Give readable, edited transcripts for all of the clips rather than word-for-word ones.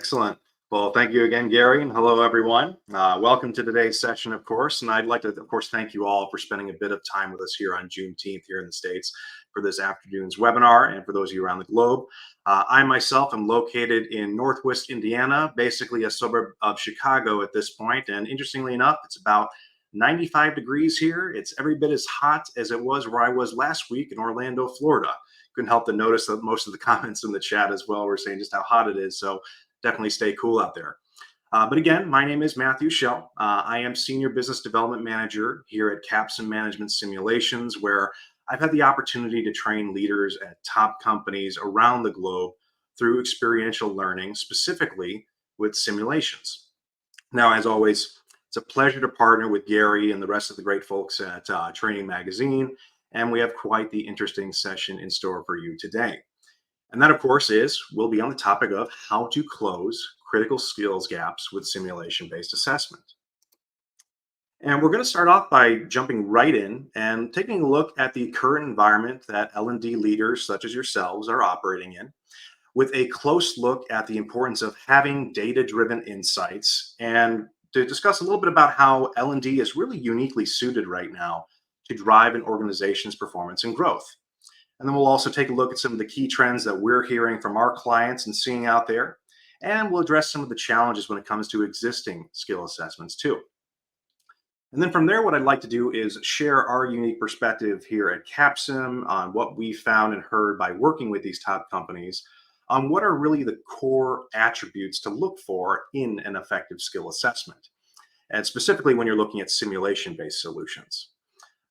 Excellent. Well, thank you again, Gary, and hello, everyone. Welcome to today's session, of course. And I'd like to, of course, thank you all for spending a bit of time with us here on Juneteenth here in the States for this afternoon's webinar, and for those of you around the globe. I myself am located in Northwest Indiana, basically a suburb of Chicago at this point. And interestingly enough, it's about 95 degrees here. It's every bit as hot as it was where I was last week in Orlando, Florida. Couldn't help to notice that most of the comments in the chat as well were saying just how hot it is. So definitely stay cool out there. But again, my name is Matthew Schell. I am Senior Business Development Manager here at Capson Management Simulations, where I've had the opportunity to train leaders at top companies around the globe through experiential learning, specifically with simulations. Now, as always, it's a pleasure to partner with Gary and the rest of the great folks at Training Magazine, and we have quite the interesting session in store for you today. And that, of course, will be on the topic of how to close critical skills gaps with simulation-based assessment. And we're going to start off by jumping right in and taking a look at the current environment that L&D leaders such as yourselves are operating in, with a close look at the importance of having data-driven insights, and to discuss a little bit about how L&D is really uniquely suited right now to drive an organization's performance and growth. And then we'll also take a look at some of the key trends that we're hearing from our clients and seeing out there. And we'll address some of the challenges when it comes to existing skill assessments too. And then from there, what I'd like to do is share our unique perspective here at Capsim on what we found and heard by working with these top companies on what are really the core attributes to look for in an effective skill assessment. And specifically when you're looking at simulation-based solutions.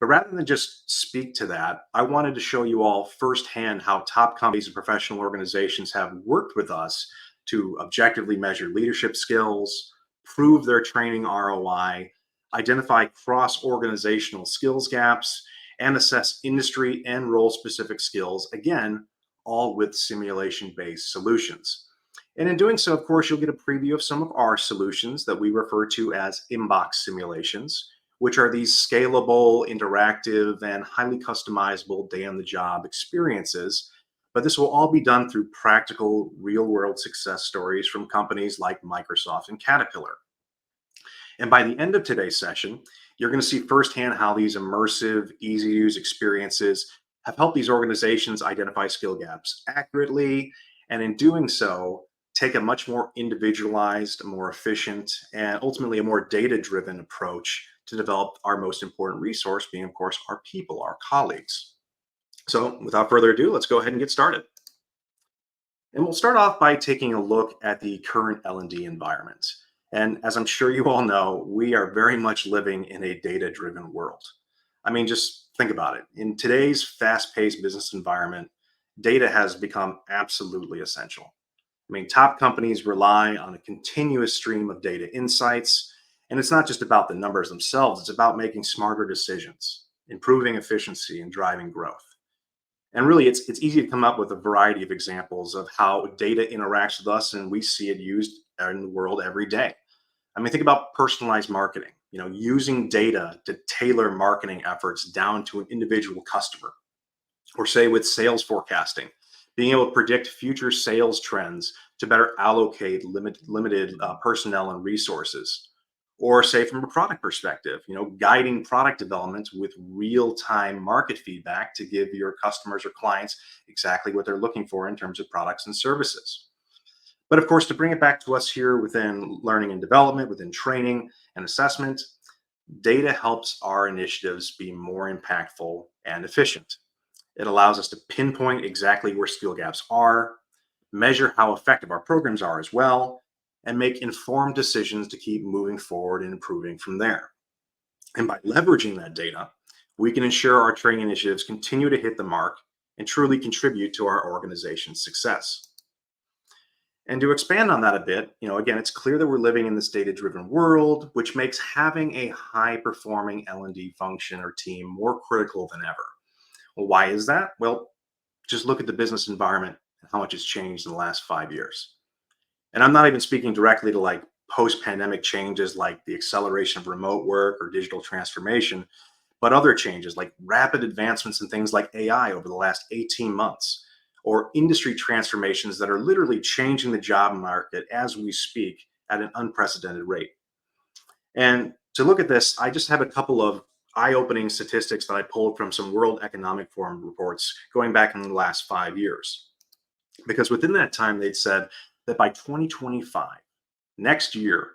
But rather than just speak to that, I wanted to show you all firsthand how top companies and professional organizations have worked with us to objectively measure leadership skills, prove their training ROI, identify cross-organizational skills gaps, and assess industry and role-specific skills, again, all with simulation-based solutions. And in doing so, of course, you'll get a preview of some of our solutions that we refer to as inbox simulations, which are these scalable, interactive, and highly customizable day-on-the-job experiences. But this will all be done through practical, real-world success stories from companies like Microsoft and Caterpillar. And by the end of today's session, you're going to see firsthand how these immersive, easy-to-use experiences have helped these organizations identify skill gaps accurately, and in doing so, take a much more individualized, more efficient, and ultimately a more data-driven approach to develop our most important resource, being, of course, our people, our colleagues. So without further ado, let's go ahead and get started. And we'll start off by taking a look at the current L&D environment. And as I'm sure you all know, we are very much living in a data-driven world. I mean, just think about it. In today's fast-paced business environment, data has become absolutely essential. I mean, top companies rely on a continuous stream of data insights. And it's not just about the numbers themselves, it's about making smarter decisions, improving efficiency, and driving growth. And really, it's easy to come up with a variety of examples of how data interacts with us, and we see it used in the world every day. I mean, think about personalized marketing, using data to tailor marketing efforts down to an individual customer. Or say with sales forecasting, being able to predict future sales trends to better allocate limited personnel and resources. Or say from a product perspective, guiding product development with real-time market feedback to give your customers or clients exactly what they're looking for in terms of products and services. But of course, to bring it back to us here within learning and development, within training and assessment, data helps our initiatives be more impactful and efficient. It allows us to pinpoint exactly where skill gaps are, measure how effective our programs are as well, and make informed decisions to keep moving forward and improving from there. And by leveraging that data, we can ensure our training initiatives continue to hit the mark and truly contribute to our organization's success. And to expand on that a bit, again, it's clear that we're living in this data-driven world, which makes having a high-performing L&D function or team more critical than ever. Well, why is that? Well, just look at the business environment and how much has changed in the last 5 years. And I'm not even speaking directly to like post-pandemic changes like the acceleration of remote work or digital transformation, but other changes like rapid advancements in things like AI over the last 18 months. or industry transformations that are literally changing the job market as we speak at an unprecedented rate. And to look at this, I just have a couple of eye opening statistics that I pulled from some World Economic Forum reports going back in the last 5 years. Because within that time, they'd said that by 2025, next year,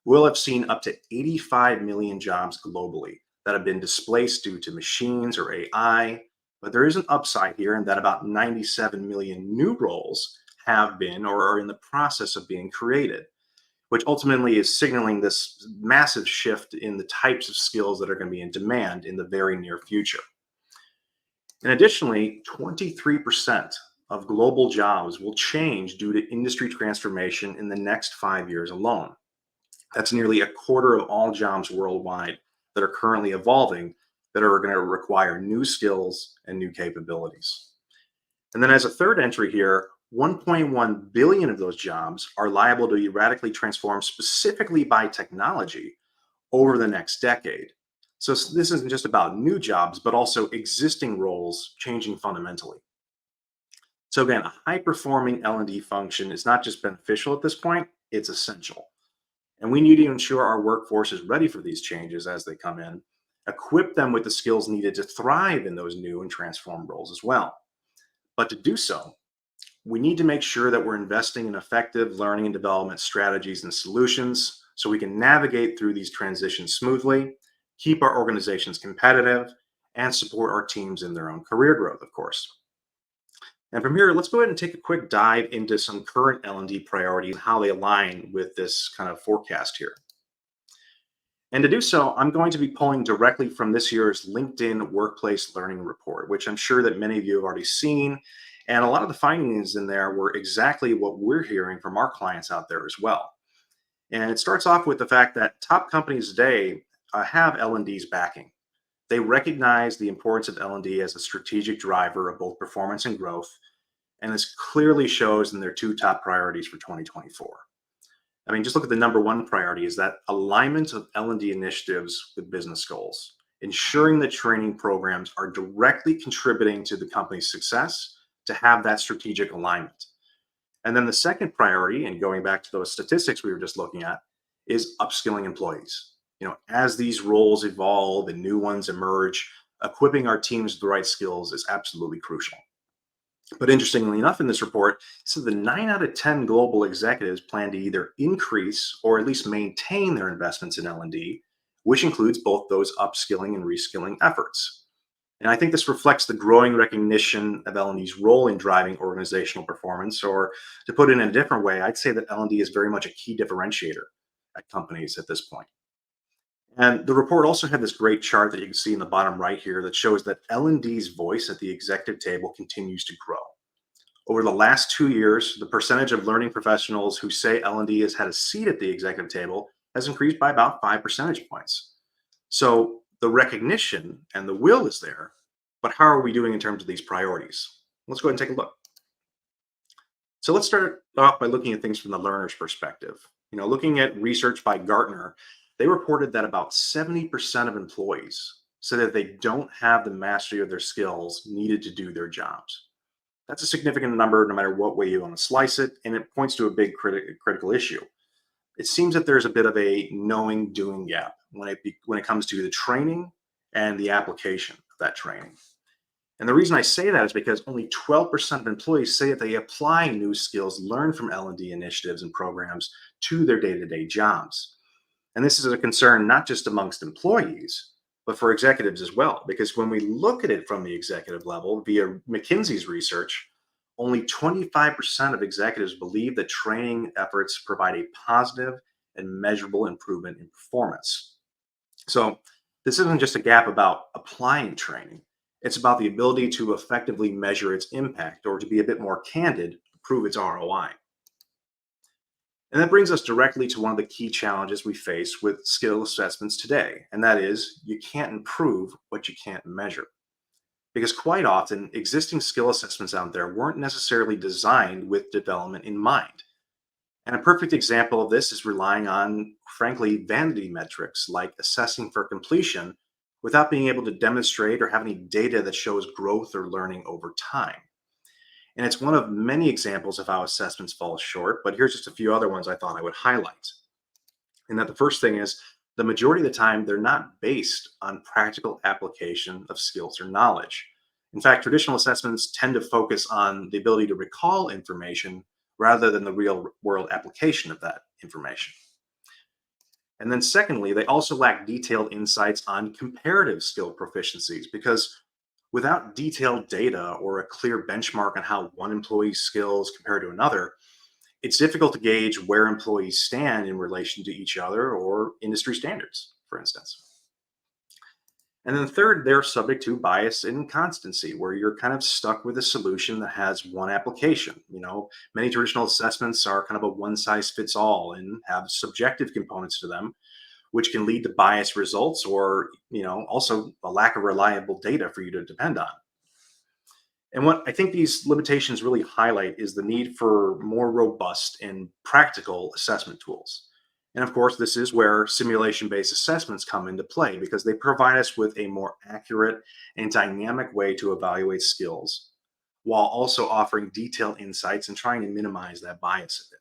we'll have seen up to 85 million jobs globally that have been displaced due to machines or AI. But there is an upside here in that about 97 million new roles have been or are in the process of being created, which ultimately is signaling this massive shift in the types of skills that are going to be in demand in the very near future. And additionally, 23% of global jobs will change due to industry transformation in the next 5 years alone. That's nearly a quarter of all jobs worldwide that are currently evolving that are going to require new skills and new capabilities. And then as a third entry here, 1.1 billion of those jobs are liable to be radically transformed specifically by technology over the next decade. So this isn't just about new jobs, but also existing roles changing fundamentally. So again, a high-performing L&D function is not just beneficial at this point, it's essential. And we need to ensure our workforce is ready for these changes as they come in, equip them with the skills needed to thrive in those new and transformed roles as well. But to do so, we need to make sure that we're investing in effective learning and development strategies and solutions so we can navigate through these transitions smoothly, keep our organizations competitive, and support our teams in their own career growth, of course. And from here, let's go ahead and take a quick dive into some current L&D priorities and how they align with this kind of forecast here. And to do so, I'm going to be pulling directly from this year's LinkedIn Workplace Learning Report, which I'm sure that many of you have already seen. And a lot of the findings in there were exactly what we're hearing from our clients out there as well. And it starts off with the fact that top companies today have L&D's backing. They recognize the importance of L&D as a strategic driver of both performance and growth, and this clearly shows in their two top priorities for 2024. I mean, just look at the number one priority is that alignment of L&D initiatives with business goals, ensuring that training programs are directly contributing to the company's success to have that strategic alignment. And then the second priority, and going back to those statistics we were just looking at, is upskilling employees. As these roles evolve and new ones emerge, equipping our teams with the right skills is absolutely crucial. But interestingly enough, in this report, so the 9 out of 10 global executives plan to either increase or at least maintain their investments in L&D, which includes both those upskilling and reskilling efforts. And I think this reflects the growing recognition of L&D's role in driving organizational performance, or to put it in a different way, I'd say that L&D is very much a key differentiator at companies at this point. And the report also had this great chart that you can see in the bottom right here that shows that L&D's voice at the executive table continues to grow. Over the last 2 years, the percentage of learning professionals who say L&D has had a seat at the executive table has increased by about 5 percentage points. So the recognition and the will is there, but how are we doing in terms of these priorities? Let's go ahead and take a look. So let's start off by looking at things from the learner's perspective. Looking at research by Gartner, they reported that about 70% of employees say that they don't have the mastery of their skills needed to do their jobs. That's a significant number, no matter what way you want to slice it, and it points to a big critical issue. It seems that there's a bit of a knowing doing gap when it comes to the training and the application of that training. And the reason I say that is because only 12% of employees say that they apply new skills learned from L&D initiatives and programs to their day-to-day jobs. And this is a concern not just amongst employees, but for executives as well. Because when we look at it from the executive level via McKinsey's research, only 25% of executives believe that training efforts provide a positive and measurable improvement in performance. So this isn't just a gap about applying training. It's about the ability to effectively measure its impact, or to be a bit more candid, prove its ROI. And that brings us directly to one of the key challenges we face with skill assessments today, and that is you can't improve what you can't measure. Because quite often, existing skill assessments out there weren't necessarily designed with development in mind. And a perfect example of this is relying on, frankly, vanity metrics like assessing for completion without being able to demonstrate or have any data that shows growth or learning over time. And it's one of many examples of how assessments fall short, but here's just a few other ones I thought I would highlight. And that the first thing is the majority of the time, they're not based on practical application of skills or knowledge. In fact, traditional assessments tend to focus on the ability to recall information rather than the real world application of that information. And then, secondly, they also lack detailed insights on comparative skill proficiencies because without detailed data or a clear benchmark on how one employee's skills compare to another, it's difficult to gauge where employees stand in relation to each other or industry standards, for instance. And then third, they're subject to bias and constancy, where you're kind of stuck with a solution that has one application. Many traditional assessments are kind of a one size fits all and have subjective components to them, which can lead to biased results or, also a lack of reliable data for you to depend on. And what I think these limitations really highlight is the need for more robust and practical assessment tools. And of course, this is where simulation based assessments come into play because they provide us with a more accurate and dynamic way to evaluate skills while also offering detailed insights and trying to minimize that bias a bit.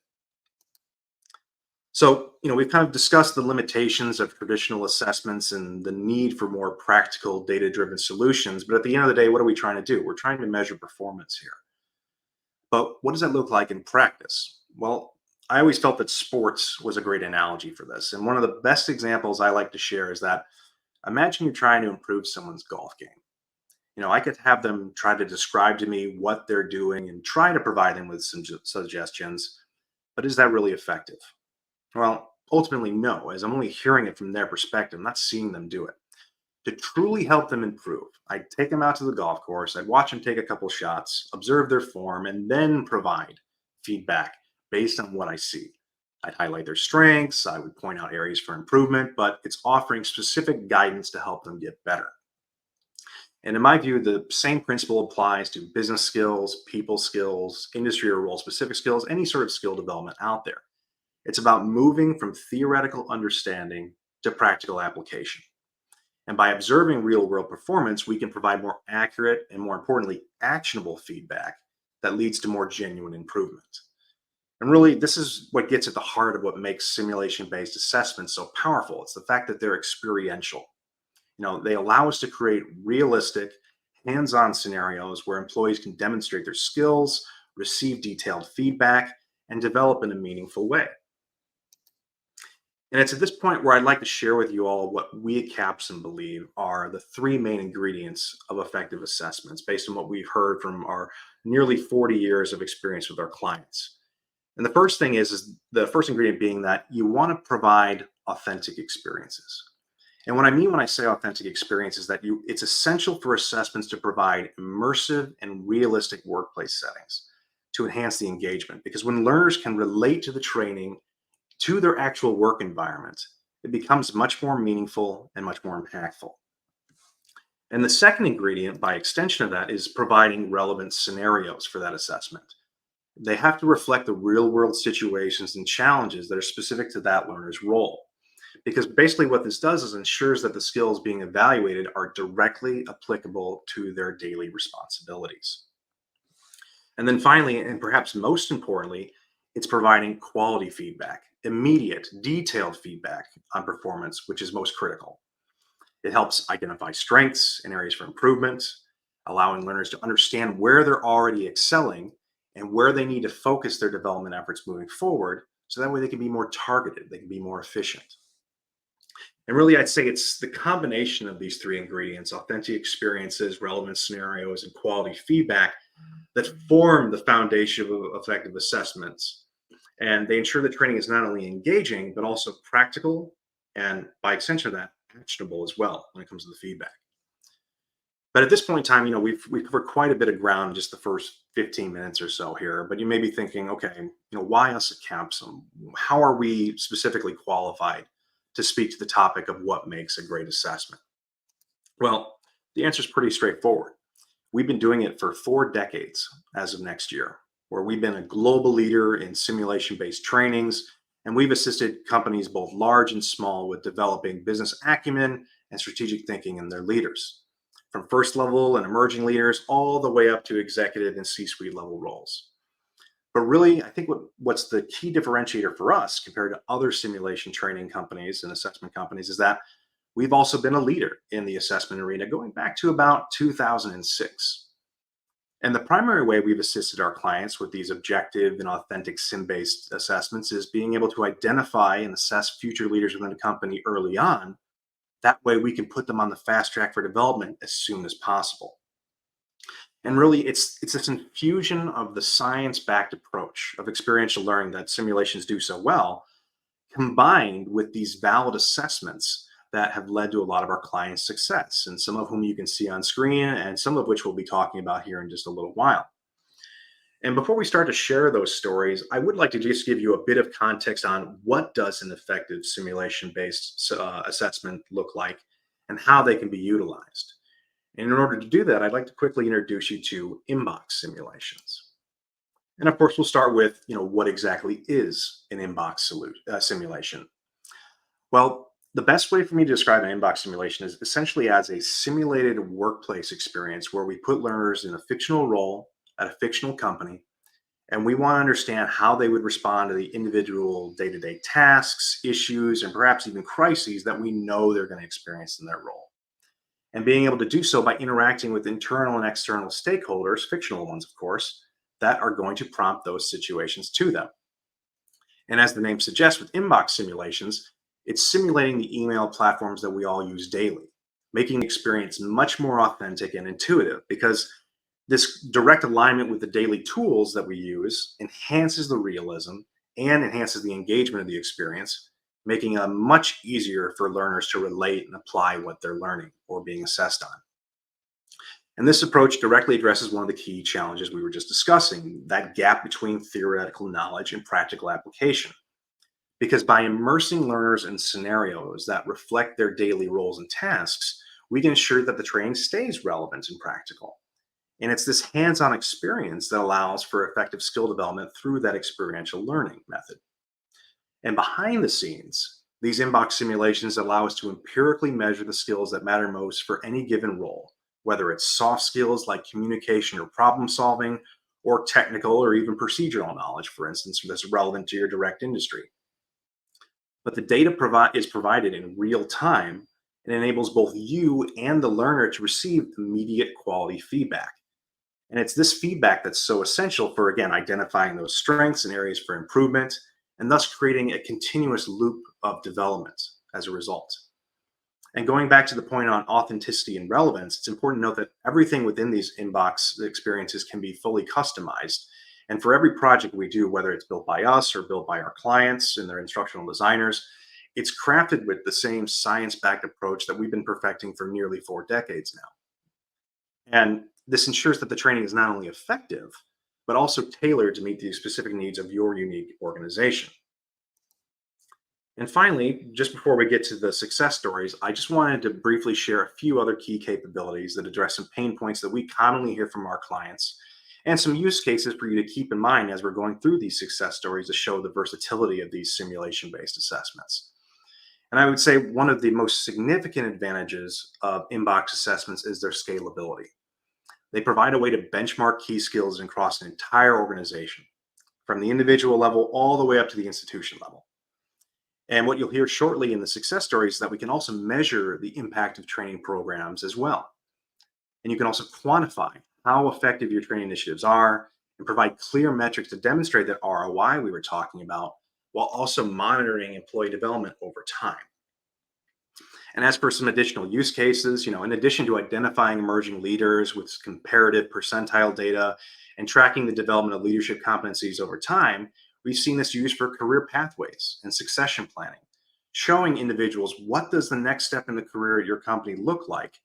So, we've kind of discussed the limitations of traditional assessments and the need for more practical data driven solutions. But at the end of the day, what are we trying to do? We're trying to measure performance here. But what does that look like in practice? Well, I always felt that sports was a great analogy for this. And one of the best examples I like to share is that imagine you're trying to improve someone's golf game. I could have them try to describe to me what they're doing and try to provide them with some suggestions. But is that really effective? Well, ultimately, no, as I'm only hearing it from their perspective, not seeing them do it. To truly help them improve, I'd take them out to the golf course, I'd watch them take a couple shots, observe their form, and then provide feedback based on what I see. I'd highlight their strengths, I would point out areas for improvement, but it's offering specific guidance to help them get better. And in my view, the same principle applies to business skills, people skills, industry or role specific skills, any sort of skill development out there. It's about moving from theoretical understanding to practical application. And by observing real world performance, we can provide more accurate and, more importantly, actionable feedback that leads to more genuine improvement. And really, this is what gets at the heart of what makes simulation based assessments so powerful. It's the fact that they're experiential. They allow us to create realistic, hands on scenarios where employees can demonstrate their skills, receive detailed feedback, and develop in a meaningful way. And it's at this point where I'd like to share with you all what we at Capson believe are the three main ingredients of effective assessments based on what we've heard from our nearly 40 years of experience with our clients. And the first thing is the first ingredient being that you want to provide authentic experiences. And what I mean when I say authentic experiences, that it's essential for assessments to provide immersive and realistic workplace settings to enhance the engagement. Because when learners can relate to the training to their actual work environment, it becomes much more meaningful and much more impactful. And the second ingredient, by extension of that, is providing relevant scenarios for that assessment. They have to reflect the real world situations and challenges that are specific to that learner's role. Because basically, what this does is ensures that the skills being evaluated are directly applicable to their daily responsibilities. And then finally, and perhaps most importantly, it's providing quality feedback, immediate, detailed feedback on performance, which is most critical. It helps identify strengths and areas for improvement, allowing learners to understand where they're already excelling and where they need to focus their development efforts moving forward, so that way they can be more targeted, they can be more efficient. And really, I'd say it's the combination of these three ingredients: authentic experiences, relevant scenarios, and quality feedback that form the foundation of effective assessments. And they ensure that training is not only engaging, but also practical, and by extension of that, actionable as well when it comes to the feedback. But at this point in time, we've covered quite a bit of ground in just the first 15 minutes or so here. But you may be thinking, okay, why us at Capsum? How are we specifically qualified to speak to the topic of what makes a great assessment? Well, the answer is pretty straightforward. We've been doing it for 4 decades as of next year, where we've been a global leader in simulation-based trainings, and we've assisted companies both large and small with developing business acumen and strategic thinking in their leaders. from first level and emerging leaders all the way up to executive and C-suite level roles. But really, I think what's the key differentiator for us compared to other simulation training companies and assessment companies is that we've also been a leader in the assessment arena going back to about 2006. And the primary way we've assisted our clients with these objective and authentic sim based assessments is being able to identify and assess future leaders within a company early on. That way, we can put them on the fast track for development as soon as possible. And really, it's this infusion of the science backed approach of experiential learning that simulations do so well, combined with these valid assessments that have led to a lot of our clients' success, and some of whom you can see on screen, and some of which we'll be talking about here in just a little while. And before we start to share those stories, I would like to just give you a bit of context on what does an effective simulation-based assessment look like and how they can be utilized. And in order to do that, I'd like to quickly introduce you to inbox simulations. And of course, we'll start with, what exactly is an simulation? Well, the best way for me to describe an inbox simulation is essentially as a simulated workplace experience where we put learners in a fictional role at a fictional company, and we want to understand how they would respond to the individual day-to-day tasks, issues, and perhaps even crises that we know they're going to experience in their role. And being able to do so by interacting with internal and external stakeholders, fictional ones, of course, that are going to prompt those situations to them. And as the name suggests with inbox simulations, it's simulating the email platforms that we all use daily, making the experience much more authentic and intuitive because this direct alignment with the daily tools that we use enhances the realism and enhances the engagement of the experience, making it much easier for learners to relate and apply what they're learning or being assessed on. And this approach directly addresses one of the key challenges we were just discussing, that gap between theoretical knowledge and practical application. Because by immersing learners in scenarios that reflect their daily roles and tasks, we can ensure that the training stays relevant and practical. And it's this hands on experience that allows for effective skill development through that experiential learning method. And behind the scenes, these inbox simulations allow us to empirically measure the skills that matter most for any given role, whether it's soft skills like communication or problem solving, or technical or even procedural knowledge, for instance, that's relevant to your direct industry. But the data is provided in real time and enables both you and the learner to receive immediate quality feedback. And it's this feedback that's so essential for, again, identifying those strengths and areas for improvement, and thus creating a continuous loop of development as a result. And going back to the point on authenticity and relevance, it's important to note that everything within these inbox experiences can be fully customized. And for every project we do, whether it's built by us or built by our clients and their instructional designers, it's crafted with the same science-backed approach that we've been perfecting for nearly 4 decades now. And this ensures that the training is not only effective, but also tailored to meet the specific needs of your unique organization. And finally, just before we get to the success stories, I just wanted to briefly share a few other key capabilities that address some pain points that we commonly hear from our clients and some use cases for you to keep in mind as we're going through these success stories to show the versatility of these simulation-based assessments. And I would say one of the most significant advantages of inbox assessments is their scalability. They provide a way to benchmark key skills across an entire organization, from the individual level all the way up to the institution level. And what you'll hear shortly in the success stories is that we can also measure the impact of training programs as well. And you can also quantify how effective your training initiatives are and provide clear metrics to demonstrate that ROI we were talking about, while also monitoring employee development over time. And as for some additional use cases, in addition to identifying emerging leaders with comparative percentile data and tracking the development of leadership competencies over time, we've seen this used for career pathways and succession planning, showing individuals what does the next step in the career at your company look like,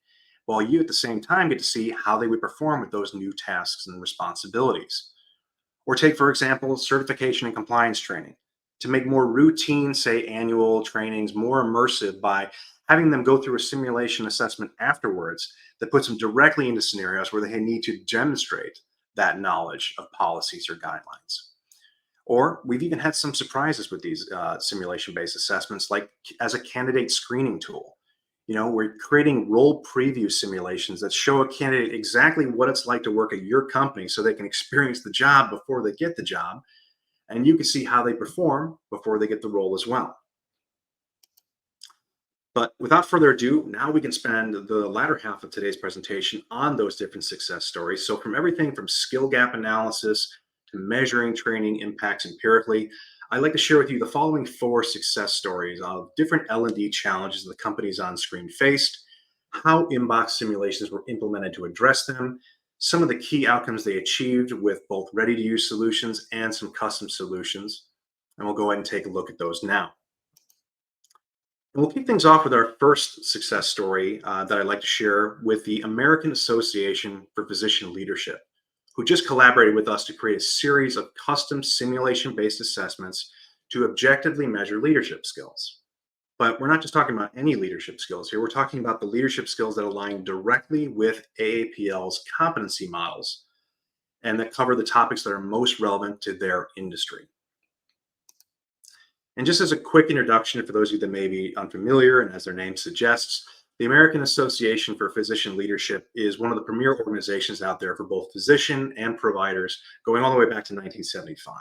while you at the same time get to see how they would perform with those new tasks and responsibilities. Or take, for example, certification and compliance training to make more routine, say, annual trainings more immersive by having them go through a simulation assessment afterwards that puts them directly into scenarios where they need to demonstrate that knowledge of policies or guidelines. Or we've even had some surprises with these simulation-based assessments, like as a candidate screening tool. We're creating role preview simulations that show a candidate exactly what it's like to work at your company so they can experience the job before they get the job. And you can see how they perform before they get the role as well. But without further ado, now we can spend the latter half of today's presentation on those different success stories. So, from everything from skill gap analysis to measuring training impacts empirically, I'd like to share with you the following 4 success stories of different L&D challenges the companies on screen faced, how inbox simulations were implemented to address them, some of the key outcomes they achieved with both ready to use solutions and some custom solutions. And we'll go ahead and take a look at those now. And we'll kick things off with our first success story that I'd like to share with the American Association for Physician Leadership, who just collaborated with us to create a series of custom simulation based assessments to objectively measure leadership skills. But we're not just talking about any leadership skills here, we're talking about the leadership skills that align directly with AAPL's competency models and that cover the topics that are most relevant to their industry. And just as a quick introduction for those of you that may be unfamiliar, and as their name suggests, the American Association for Physician Leadership is one of the premier organizations out there for both physician and providers, going all the way back to 1975.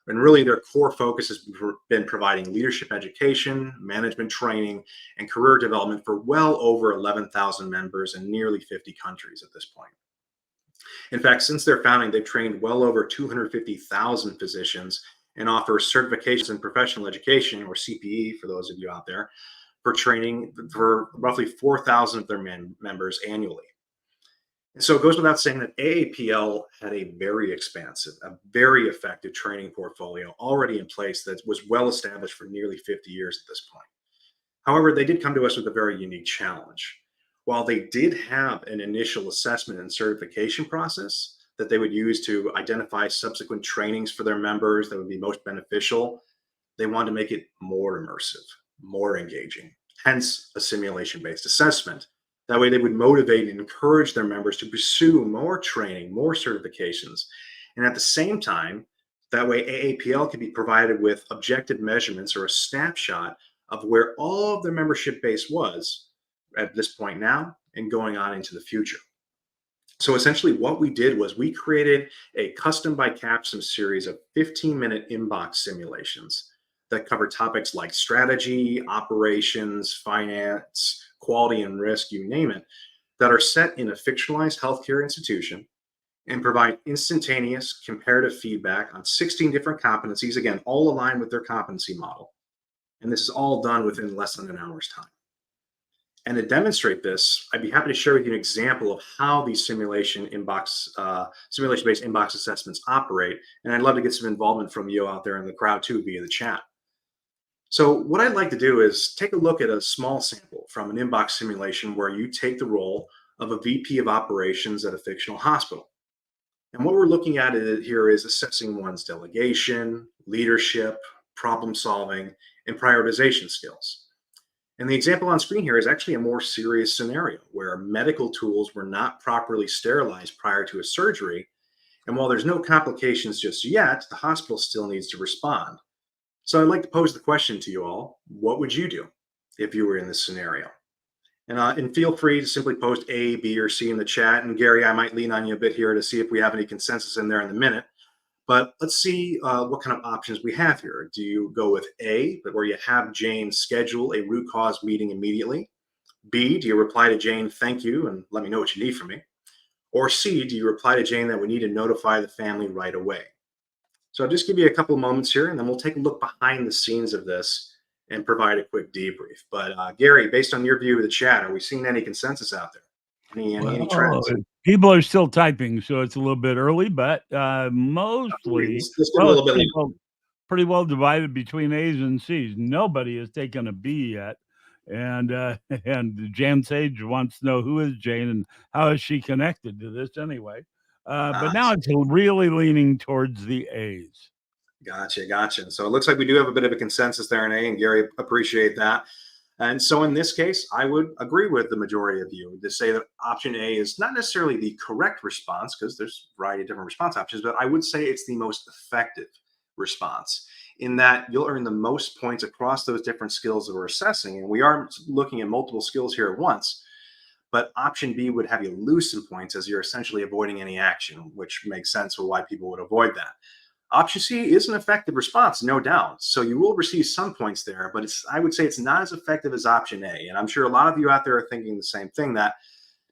And really, their core focus has been providing leadership education, management training, and career development for well over 11,000 members in nearly 50 countries at this point. In fact, since their founding, they've trained well over 250,000 physicians and offer certifications in professional education, or CPE for those of you out there, for training for roughly 4,000 of their members annually. And so it goes without saying that AAPL had a very expansive, a very effective training portfolio already in place that was well established for nearly 50 years at this point. However, they did come to us with a very unique challenge. While they did have an initial assessment and certification process that they would use to identify subsequent trainings for their members that would be most beneficial, they wanted to make it more immersive, more engaging, hence a simulation-based assessment. That way they would motivate and encourage their members to pursue more training, more certifications. And at the same time, that way AAPL could be provided with objective measurements or a snapshot of where all of their membership base was at this point now and going on into the future. So essentially what we did was we created a custom by Capsum series of 15-minute inbox simulations that cover topics like strategy, operations, finance, quality and risk, you name it, that are set in a fictionalized healthcare institution and provide instantaneous comparative feedback on 16 different competencies, again, all aligned with their competency model. And this is all done within less than an hour's time. And to demonstrate this, I'd be happy to share with you an example of how these simulation-based inbox assessments operate. And I'd love to get some involvement from you out there in the crowd too via the chat. So what I'd like to do is take a look at a small sample from an inbox simulation where you take the role of a VP of operations at a fictional hospital. And what we're looking at here is assessing one's delegation, leadership, problem solving, and prioritization skills. And the example on screen here is actually a more serious scenario where medical tools were not properly sterilized prior to a surgery. And while there's no complications just yet, the hospital still needs to respond. So I'd like to pose the question to you all. What would you do if you were in this scenario? And feel free to simply post A, B, or C in the chat. And Gary, I might lean on you a bit here to see if we have any consensus in there in a minute. But let's see what kind of options we have here. Do you go with A, where you have Jane schedule a root cause meeting immediately? B, do you reply to Jane, thank you, and let me know what you need from me? Or C, do you reply to Jane that we need to notify the family right away? So I'll just give you a couple of moments here, and then we'll take a look behind the scenes of this and provide a quick debrief. But Gary, based on your view of the chat, are we seeing any consensus out there? Any trends? People are still typing, so it's a little bit early, but mostly let's get a little bit pretty well divided between A's and C's. Nobody has taken a B yet. And Jan Sage wants to know who is Jane and how is she connected to this anyway. But now it's really leaning towards the A's. Gotcha. So it looks like we do have a bit of a consensus there in A, and Gary, appreciate that. And so in this case, I would agree with the majority of you to say that option A is not necessarily the correct response because there's a variety of different response options, but I would say it's the most effective response in that you'll earn the most points across those different skills that we're assessing. And we are looking at multiple skills here at once. But option B would have you lose some points as you're essentially avoiding any action, which makes sense for why people would avoid that. Option C is an effective response, no doubt. So you will receive some points there, but I would say it's not as effective as option A. And I'm sure a lot of you out there are thinking the same thing, that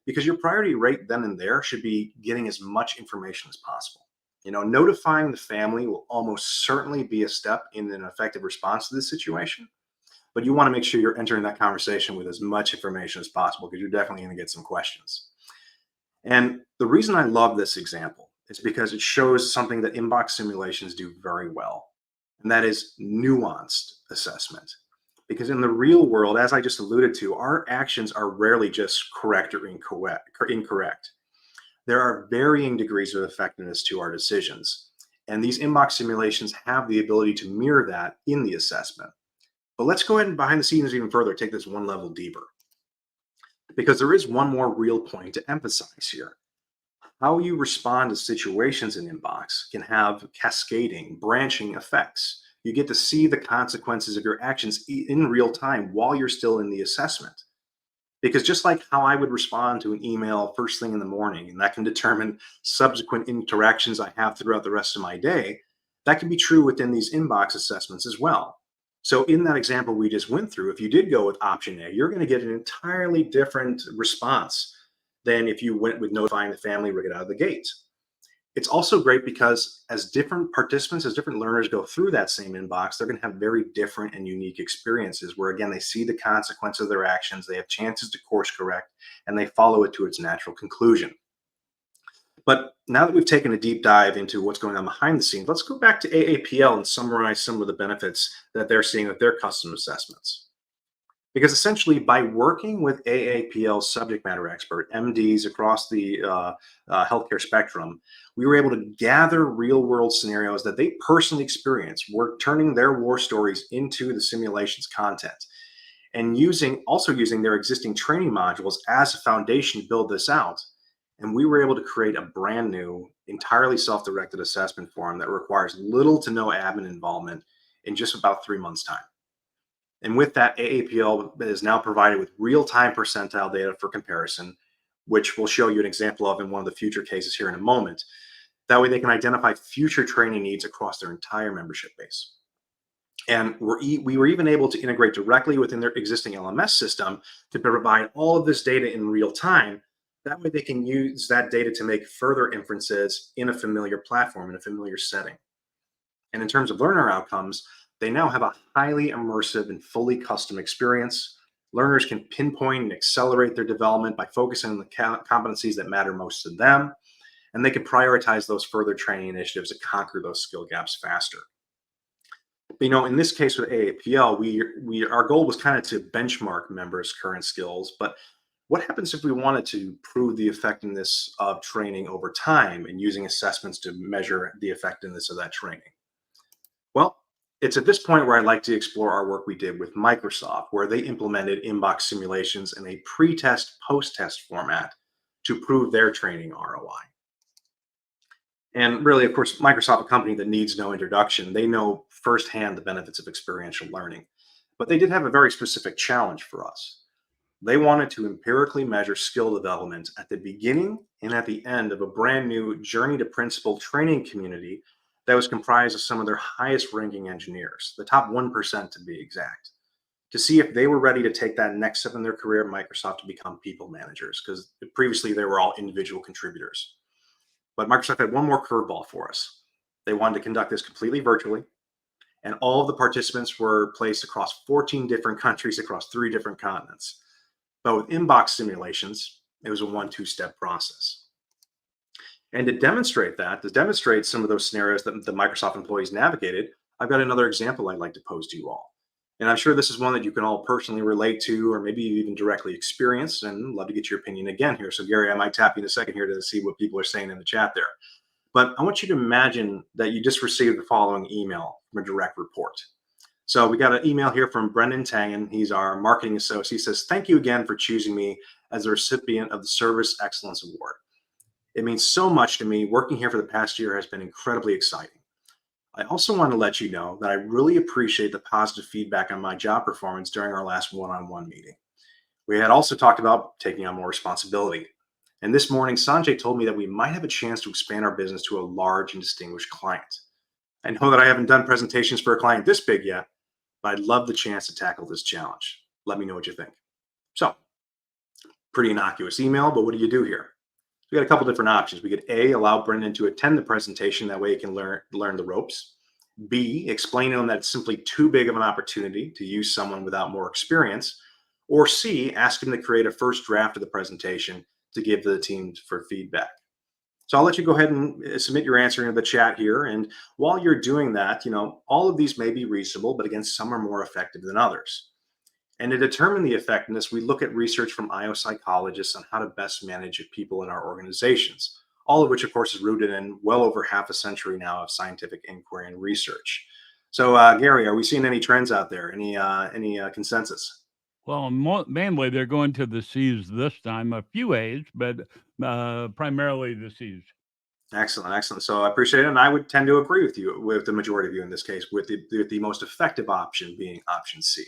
because your priority right then and there should be getting as much information as possible. Notifying the family will almost certainly be a step in an effective response to this situation, but you want to make sure you're entering that conversation with as much information as possible, because you're definitely going to get some questions. And the reason I love this example is because it shows something that inbox simulations do very well, and that is nuanced assessment. Because in the real world, as I just alluded to, our actions are rarely just correct or incorrect. There are varying degrees of effectiveness to our decisions, and these inbox simulations have the ability to mirror that in the assessment. But let's go ahead and behind the scenes even further, take this one level deeper, because there is one more real point to emphasize here. How you respond to situations in inbox can have cascading, branching effects. You get to see the consequences of your actions in real time while you're still in the assessment. Because just like how I would respond to an email first thing in the morning, and that can determine subsequent interactions I have throughout the rest of my day, that can be true within these inbox assessments as well. So in that example we just went through, if you did go with option A, you're going to get an entirely different response than if you went with notifying the family right out of the gate. It's also great because as different participants, as different learners go through that same inbox, they're going to have very different and unique experiences where, again, they see the consequence of their actions, they have chances to course correct, and they follow it to its natural conclusion. But now that we've taken a deep dive into what's going on behind the scenes, let's go back to AAPL and summarize some of the benefits that they're seeing with their custom assessments. Because essentially, by working with AAPL's subject matter expert, MDs across the healthcare spectrum, we were able to gather real world scenarios that they personally experienced. We're turning their war stories into the simulation's content, and also using their existing training modules as a foundation to build this out. And we were able to create a brand new, entirely self-directed assessment form that requires little to no admin involvement in just about 3 months' time. And with that, AAPL is now provided with real-time percentile data for comparison, which we'll show you an example of in one of the future cases here in a moment. That way they can identify future training needs across their entire membership base. And we were even able to integrate directly within their existing LMS system to provide all of this data in real time. That way they can use that data to make further inferences in a familiar platform, in a familiar setting. And in terms of learner outcomes, they now have a highly immersive and fully custom experience. Learners can pinpoint and accelerate their development by focusing on the competencies that matter most to them, and they can prioritize those further training initiatives to conquer those skill gaps faster. But, in this case with AAPL, our goal was kind of to benchmark members' current skills, but what happens if we wanted to prove the effectiveness of training over time and using assessments to measure the effectiveness of that training? Well, it's at this point where I'd like to explore our work we did with Microsoft, where they implemented inbox simulations in a pre-test, post-test format to prove their training ROI. And really, of course, Microsoft, a company that needs no introduction, they know firsthand the benefits of experiential learning. But they did have a very specific challenge for us. They wanted to empirically measure skill development at the beginning and at the end of a brand new Journey to Principal training community that was comprised of some of their highest ranking engineers, the top 1% to be exact, to see if they were ready to take that next step in their career at Microsoft to become people managers, because previously they were all individual contributors. But Microsoft had one more curveball for us. They wanted to conduct this completely virtually, and all of the participants were placed across 14 different countries across 3 different continents. But with inbox simulations, it was a 1-2-step process. And to demonstrate some of those scenarios that the Microsoft employees navigated, I've got another example I'd like to pose to you all. And I'm sure this is one that you can all personally relate to, or maybe even directly experience, and love to get your opinion again here. So Gary, I might tap you in a second here to see what people are saying in the chat there. But I want you to imagine that you just received the following email from a direct report. So we got an email here from Brendan Tangen. He's our marketing associate. He says, "Thank you again for choosing me as the recipient of the Service Excellence Award. It means so much to me. Working here for the past year has been incredibly exciting. I also want to let you know that I really appreciate the positive feedback on my job performance during our last one-on-one meeting. We had also talked about taking on more responsibility. And this morning, Sanjay told me that we might have a chance to expand our business to a large and distinguished client. I know that I haven't done presentations for a client this big yet, but I'd love the chance to tackle this challenge. Let me know what you think. So, pretty innocuous email, but what do you do here? We got a couple different options. We could A, allow Brendan to attend the presentation. That way he can learn the ropes. B, explain to him that it's simply too big of an opportunity to use someone without more experience. Or C, ask him to create a first draft of the presentation to give to the team for feedback. So I'll let you go ahead and submit your answer into the chat here. And while you're doing that, all of these may be reasonable, but again, some are more effective than others. And to determine the effectiveness, we look at research from IO psychologists on how to best manage people in our organizations, all of which, of course, is rooted in well over half a century now of scientific inquiry and research. So, Gary, are we seeing any trends out there? Any consensus? Well, mainly they're going to the C's this time, a few A's, but primarily the C's. Excellent, excellent. So I appreciate it, and I would tend to agree with you, with the majority of you in this case, with the most effective option being option C.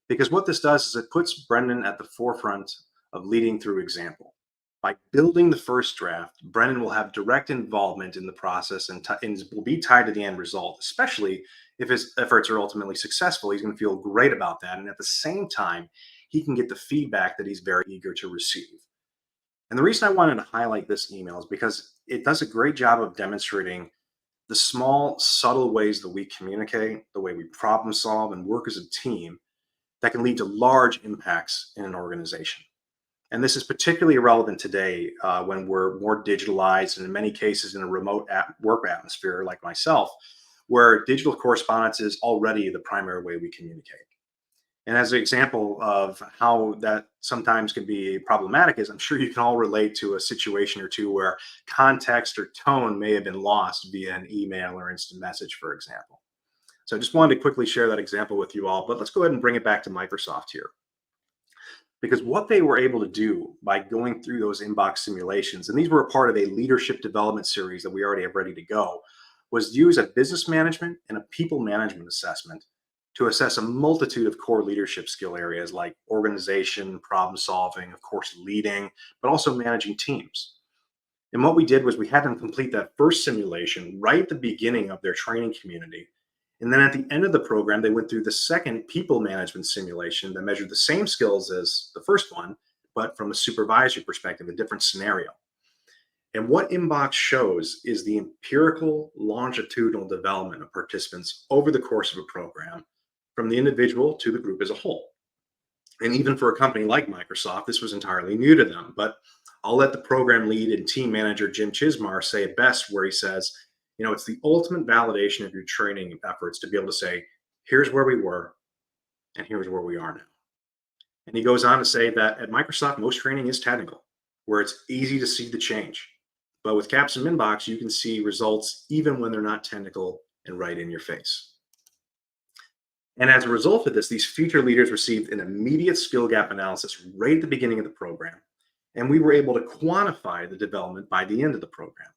Because what this does is it puts Brendan at the forefront of leading through example. By building the first draft, Brendan will have direct involvement in the process and will be tied to the end result, especially if his efforts are ultimately successful. He's going to feel great about that. And at the same time, he can get the feedback that he's very eager to receive. And the reason I wanted to highlight this email is because it does a great job of demonstrating the small, subtle ways that we communicate, the way we problem solve and work as a team that can lead to large impacts in an organization. And this is particularly relevant today when we're more digitalized and in many cases in a remote work atmosphere like myself, where digital correspondence is already the primary way we communicate. And as an example of how that sometimes can be problematic is I'm sure you can all relate to a situation or two where context or tone may have been lost via an email or instant message, for example. So I just wanted to quickly share that example with you all, but let's go ahead and bring it back to Microsoft here. Because what they were able to do by going through those inbox simulations, and these were a part of a leadership development series that we already have ready to go, was use a business management and a people management assessment to assess a multitude of core leadership skill areas like organization, problem solving, of course, leading, but also managing teams. And what we did was we had them complete that first simulation right at the beginning of their training community. And then at the end of the program, they went through the second people management simulation that measured the same skills as the first one, but from a supervisory perspective, a different scenario. And what Inbox shows is the empirical longitudinal development of participants over the course of a program, from the individual to the group as a whole. And even for a company like Microsoft, this was entirely new to them. But I'll let the program lead and team manager, Jim Chismar, say it best, where he says, it's the ultimate validation of your training efforts to be able to say, here's where we were, and here's where we are now. And he goes on to say that at Microsoft, most training is technical, where it's easy to see the change. But with Caps and Minbox, you can see results even when they're not technical and right in your face. And as a result of this, these future leaders received an immediate skill gap analysis right at the beginning of the program. And we were able to quantify the development by the end of the program.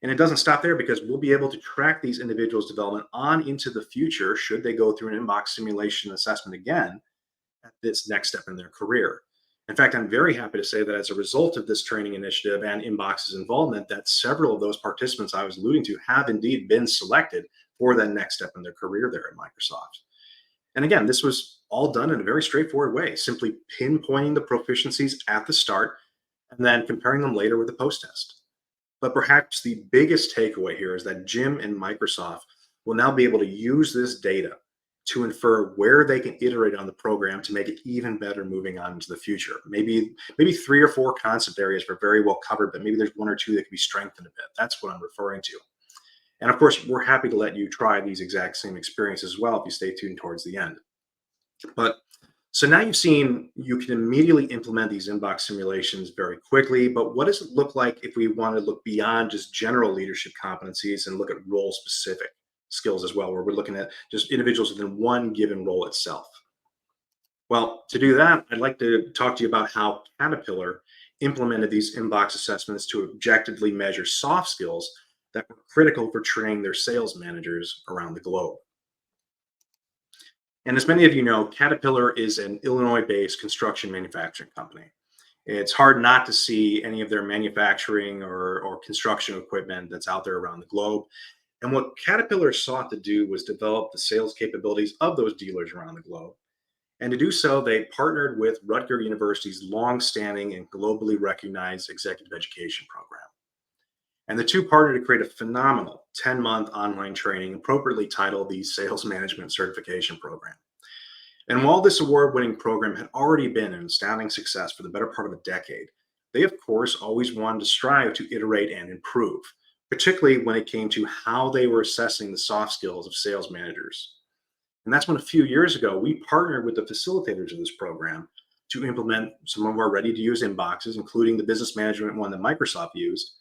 And it doesn't stop there because we'll be able to track these individuals' development on into the future should they go through an inbox simulation assessment again at this next step in their career. In fact, I'm very happy to say that as a result of this training initiative and Inbox's involvement, that several of those participants I was alluding to have indeed been selected for that next step in their career there at Microsoft. And again, this was all done in a very straightforward way, simply pinpointing the proficiencies at the start and then comparing them later with the post-test. But perhaps the biggest takeaway here is that Jim and Microsoft will now be able to use this data to infer where they can iterate on the program to make it even better moving on into the future. Maybe 3 or 4 concept areas are very well covered, but maybe there's 1 or 2 that can be strengthened a bit. That's what I'm referring to. And of course, we're happy to let you try these exact same experiences as well if you stay tuned towards the end. But so now you've seen you can immediately implement these inbox simulations very quickly, but what does it look like if we want to look beyond just general leadership competencies and look at role specific skills as well, where we're looking at just individuals within one given role itself? Well, to do that, I'd like to talk to you about how Caterpillar implemented these inbox assessments to objectively measure soft skills that were critical for training their sales managers around the globe. And as many of you know, Caterpillar is an Illinois based construction manufacturing company. It's hard not to see any of their manufacturing or construction equipment that's out there around the globe. And what Caterpillar sought to do was develop the sales capabilities of those dealers around the globe. And to do so, they partnered with Rutgers University's long-standing and globally recognized executive education program. And the two partnered to create a phenomenal 10-month online training appropriately titled the Sales Management Certification Program. And while this award-winning program had already been an astounding success for the better part of a decade, they of course always wanted to strive to iterate and improve, particularly when it came to how they were assessing the soft skills of sales managers. And that's when a few years ago, we partnered with the facilitators of this program to implement some of our ready to use inboxes, including the business management one that Microsoft used,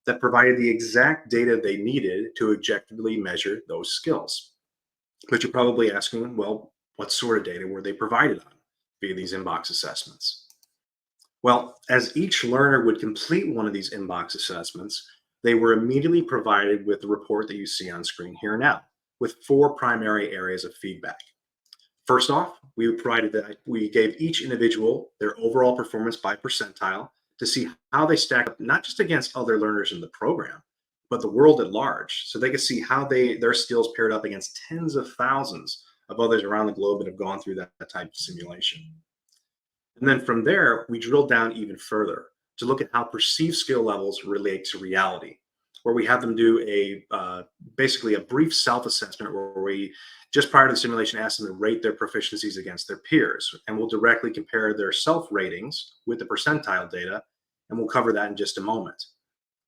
that provided the exact data they needed to objectively measure those skills. But you're probably asking, well, what sort of data were they provided on via these inbox assessments? Well, as each learner would complete one of these inbox assessments, they were immediately provided with the report that you see on screen here now, with four primary areas of feedback. First off, we gave each individual their overall performance by percentile to see how they stack up, not just against other learners in the program, but the world at large, so they could see how their skills paired up against tens of thousands of others around the globe that have gone through that type of simulation. And then from there, we drilled down even further to look at how perceived skill levels relate to reality, where we have them do basically a brief self-assessment where we, just prior to the simulation, ask them to rate their proficiencies against their peers. And we'll directly compare their self-ratings with the percentile data, and we'll cover that in just a moment.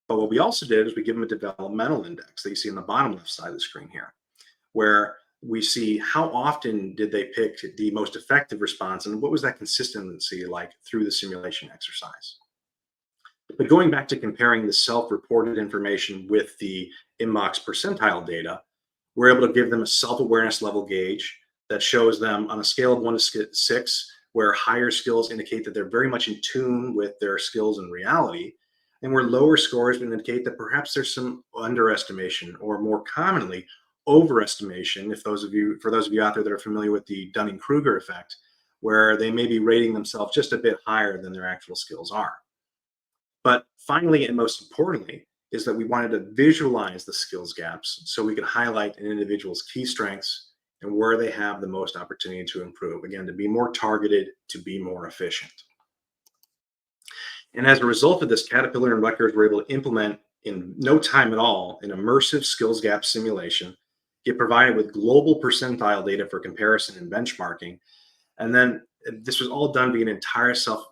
But what we also did is we give them a developmental index that you see on the bottom left side of the screen here, where we see how often did they pick the most effective response and what was that consistency like through the simulation exercise. But going back to comparing the self-reported information with the inbox percentile data, we're able to give them a self-awareness level gauge that shows them on a scale of 1 to 6, where higher skills indicate that they're very much in tune with their skills in reality, and where lower scores would indicate that perhaps there's some underestimation, or more commonly, overestimation, for those of you out there that are familiar with the Dunning-Kruger effect, where they may be rating themselves just a bit higher than their actual skills are. But finally, and most importantly, is that we wanted to visualize the skills gaps so we could highlight an individual's key strengths and where they have the most opportunity to improve. Again, to be more targeted, to be more efficient. And as a result of this, Caterpillar and Rutgers were able to implement in no time at all an immersive skills gap simulation, get provided with global percentile data for comparison and benchmarking. And then this was all done via an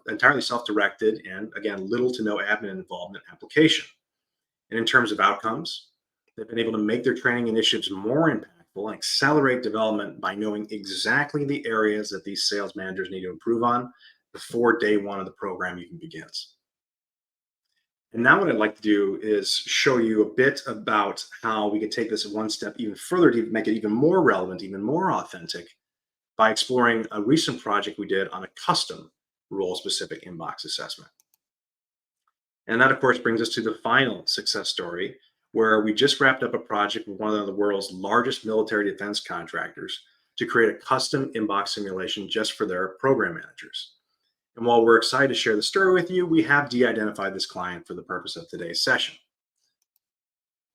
entirely self-directed and, again, little to no admin involvement application. And in terms of outcomes, they've been able to make their training initiatives more impactful and accelerate development by knowing exactly the areas that these sales managers need to improve on before day one of the program even begins. And now what I'd like to do is show you a bit about how we can take this one step even further to make it even more relevant, even more authentic, by exploring a recent project we did on a custom role-specific inbox assessment. And that, of course, brings us to the final success story, where we just wrapped up a project with one of the world's largest military defense contractors to create a custom inbox simulation just for their program managers. And while we're excited to share the story with you, we have de-identified this client for the purpose of today's session.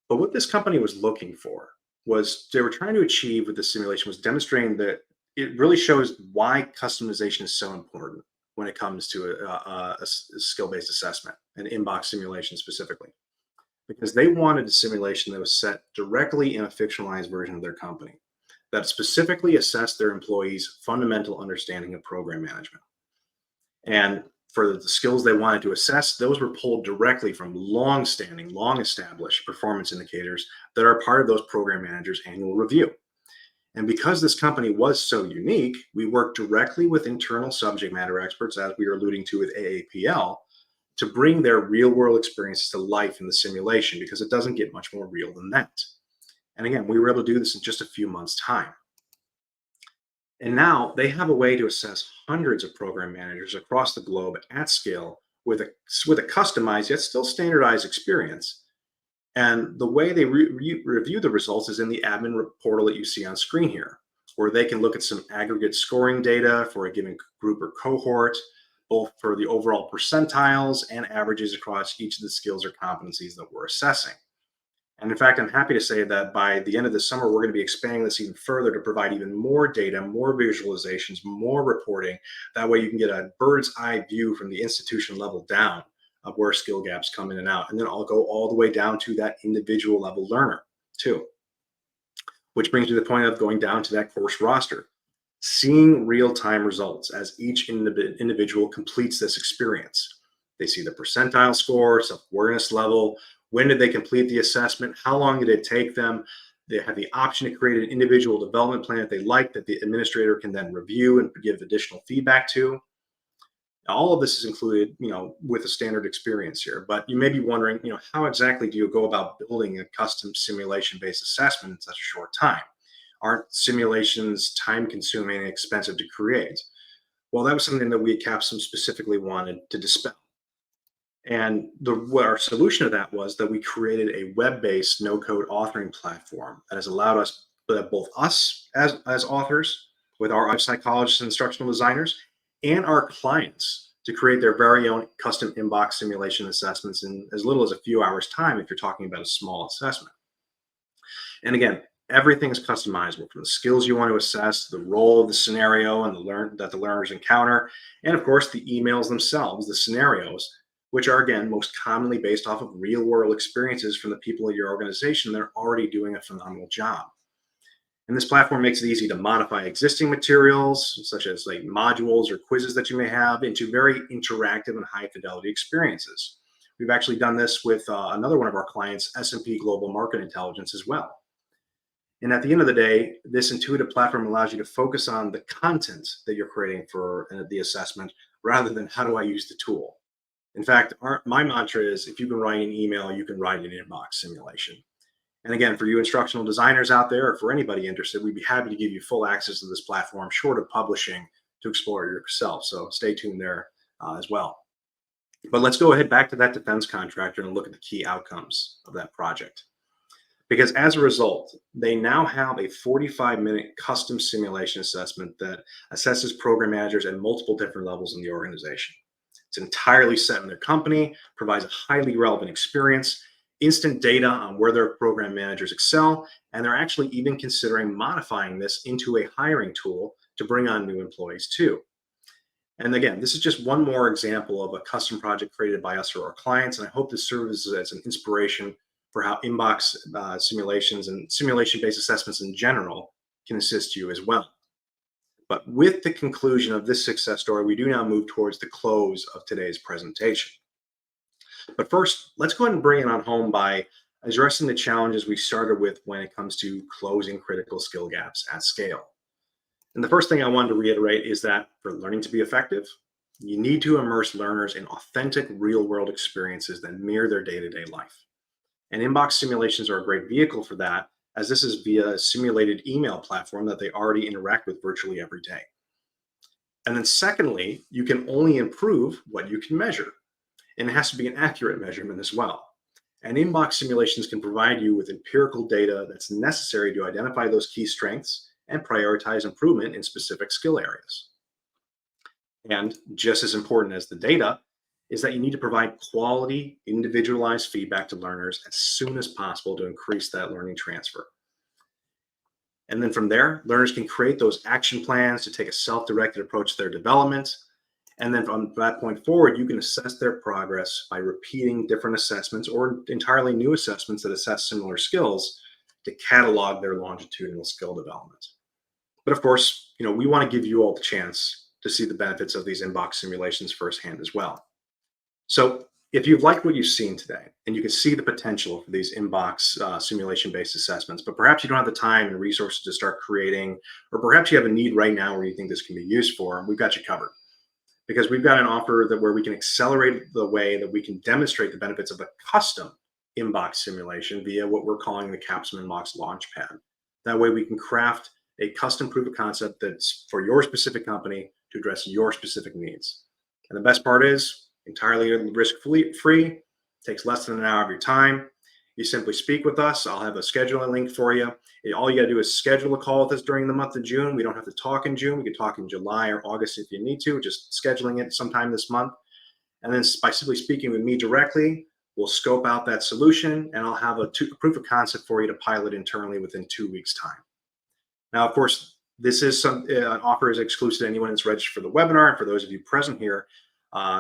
But what this company was looking for was they were trying to achieve with the simulation was demonstrating that it really shows why customization is so important when it comes to a skill-based assessment, an inbox simulation specifically, because they wanted a simulation that was set directly in a fictionalized version of their company that specifically assessed their employees' fundamental understanding of program management. And for the skills they wanted to assess, those were pulled directly from long-standing, long-established performance indicators that are part of those program managers' annual review. And because this company was so unique, we worked directly with internal subject matter experts, as we were alluding to with AAPL, to bring their real-world experiences to life in the simulation, because it doesn't get much more real than that. And again, we were able to do this in just a few months' time. And now they have a way to assess hundreds of program managers across the globe at scale with a customized yet still standardized experience. And the way they review the results is in the admin portal that you see on screen here, where they can look at some aggregate scoring data for a given group or cohort, both for the overall percentiles and averages across each of the skills or competencies that we're assessing. And in fact, I'm happy to say that by the end of the summer, we're going to be expanding this even further to provide even more data, more visualizations, more reporting. That way you can get a bird's eye view from the institution level down of where skill gaps come in and out. And then I'll go all the way down to that individual level learner too, which brings me to the point of going down to that course roster, seeing real-time results as each individual completes this experience. They see the percentile score, self-awareness level, when did they complete the assessment, how long did it take them. They have the option to create an individual development plan if they like, that the administrator can then review and give additional feedback to. All of this is included, with a standard experience here. But you may be wondering, how exactly do you go about building a custom simulation-based assessment in such a short time? Aren't simulations time-consuming and expensive to create? Well, that was something that we at Capsum specifically wanted to dispel. And what our solution to that was that we created a web-based no-code authoring platform that has allowed us, both us as authors, with our psychologists and instructional designers, and our clients to create their very own custom inbox simulation assessments in as little as a few hours' time if you're talking about a small assessment. And again, everything is customizable, from the skills you want to assess, the role of the scenario and that the learners encounter, and of course the emails themselves, the scenarios, which are again most commonly based off of real world experiences from the people in your organization that are already doing a phenomenal job. And this platform makes it easy to modify existing materials, such as like modules or quizzes that you may have, into very interactive and high fidelity experiences. We've actually done this with another one of our clients, S&P Global Market Intelligence, as well. And at the end of the day, this intuitive platform allows you to focus on the content that you're creating for the assessment rather than how do I use the tool. In fact, my mantra is, if you can write an email, you can write an inbox simulation. And again, for you instructional designers out there, or for anybody interested, we'd be happy to give you full access to this platform, short of publishing, to explore it yourself. So stay tuned there as well. But let's go ahead back to that defense contractor and look at the key outcomes of that project. Because as a result, they now have a 45-minute custom simulation assessment that assesses program managers at multiple different levels in the organization. It's entirely set in their company, provides a highly relevant experience, instant data on where their program managers excel, and they're actually even considering modifying this into a hiring tool to bring on new employees too. And again, this is just one more example of a custom project created by us or our clients, and I hope this serves as an inspiration for how inbox simulations and simulation-based assessments in general can assist you as well. But with the conclusion of this success story, we do now move towards the close of today's presentation. But first, let's go ahead and bring it on home by addressing the challenges we started with when it comes to closing critical skill gaps at scale. And the first thing I wanted to reiterate is that for learning to be effective, you need to immerse learners in authentic real-world experiences that mirror their day-to-day life. And inbox simulations are a great vehicle for that, as this is via a simulated email platform that they already interact with virtually every day. And then secondly, you can only improve what you can measure. And it has to be an accurate measurement as well. And inbox simulations can provide you with empirical data that's necessary to identify those key strengths and prioritize improvement in specific skill areas. And just as important as the data is that you need to provide quality, individualized feedback to learners as soon as possible to increase that learning transfer. And then from there, learners can create those action plans to take a self-directed approach to their development. And then from that point forward, you can assess their progress by repeating different assessments or entirely new assessments that assess similar skills to catalog their longitudinal skill development. But of course, we want to give you all the chance to see the benefits of these inbox simulations firsthand as well. So if you've liked what you've seen today and you can see the potential for these inbox simulation-based assessments, but perhaps you don't have the time and resources to start creating, or perhaps you have a need right now where you think this can be used for, we've got you covered. Because we've got an offer where we can accelerate the way that we can demonstrate the benefits of a custom inbox simulation via what we're calling the Capsum Inbox Launchpad. That way we can craft a custom proof of concept that's for your specific company to address your specific needs. And the best part is entirely risk-free, takes less than an hour of your time. You simply speak with us. I'll have a scheduling link for you. All you got to do is schedule a call with us during the month of June. We don't have to talk in June. We can talk in July or August if you need to, just scheduling it sometime this month. And then by simply speaking with me directly, we'll scope out that solution and I'll have a proof of concept for you to pilot internally within 2 weeks' time. Now, of course, this is an offer is exclusive to anyone that's registered for the webinar. And for those of you present here,